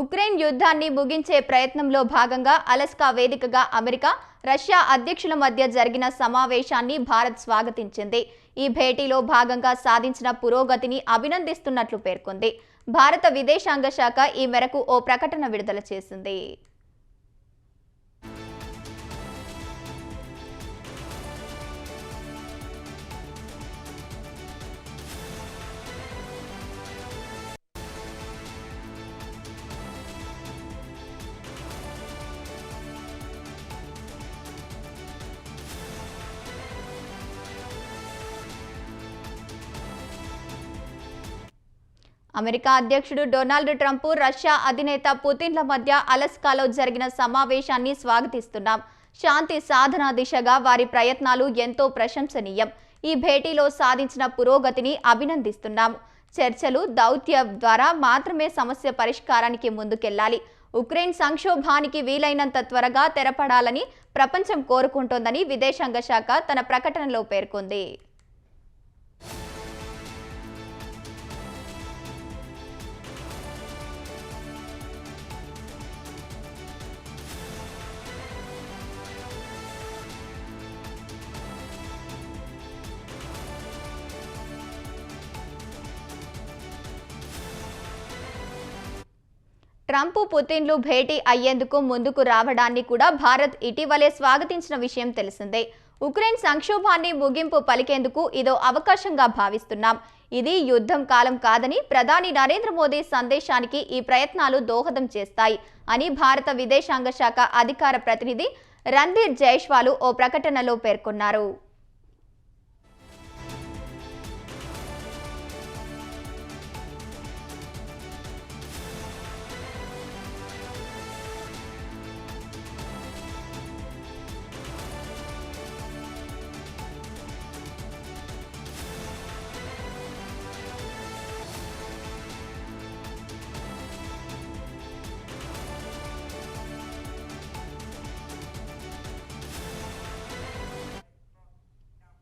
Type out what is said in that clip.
Ukraine యుద్ధాన్ని ముగించే ప్రయత్నంలో భాగంగా అలస్కా వేదికగా అమెరికా, రష్యా అధ్యక్షుల మధ్య జరిగిన సమావేశాన్ని భారత్ స్వాగతించింది. ఈ భేటీలో భాగంగా సాధించిన పురోగతిని అభినందిస్తున్నట్లు పేర్కొంది. భారత విదేశాంగ శాఖ ఈ మేరకు ఓ ప్రకటన విడుదల చేసింది. అమెరికా అధ్యక్షుడు డొనాల్డ్ ట్రంప్, రష్యా అధినేత పుతిన్ల మధ్య అలస్కాలో జరిగిన సమావేశాన్ని స్వాగతిస్తున్నాం. శాంతి సాధన దిశగా వారి ప్రయత్నాలు ఎంతో ప్రశంసనీయం. ఈ భేటీలో సాధించిన పురోగతిని అభినందిస్తున్నాం. చర్చలు, దౌత్యం ద్వారా మాత్రమే సమస్య పరిష్కారానికి ముందుకెళ్లాలి. ఉక్రెయిన్ సంక్షోభానికి వీలైనంత త్వరగా తెరపడాలని ప్రపంచం కోరుకుంటోందని విదేశాంగ శాఖ తన ప్రకటనలో పేర్కొంది. ట్రంప్, పుతిన్లు భేటీ అయ్యేందుకు ముందుకు రావడాన్ని కూడా భారత్ ఇటీవలే స్వాగతించిన విషయం తెలిసిందే. ఉక్రెయిన్ సంక్షోభాన్ని ముగింపు పలికేందుకు ఇదో అవకాశంగా భావిస్తున్నాం. ఇది యుద్ధం కాలం కాదని ప్రధాని నరేంద్ర మోదీ సందేశానికి ఈ ప్రయత్నాలు దోహదం చేస్తాయి అని భారత విదేశాంగ శాఖ అధికార ప్రతినిధి రణ్ధీర్ జైస్వాల్ ఓ ప్రకటనలో పేర్కొన్నారు.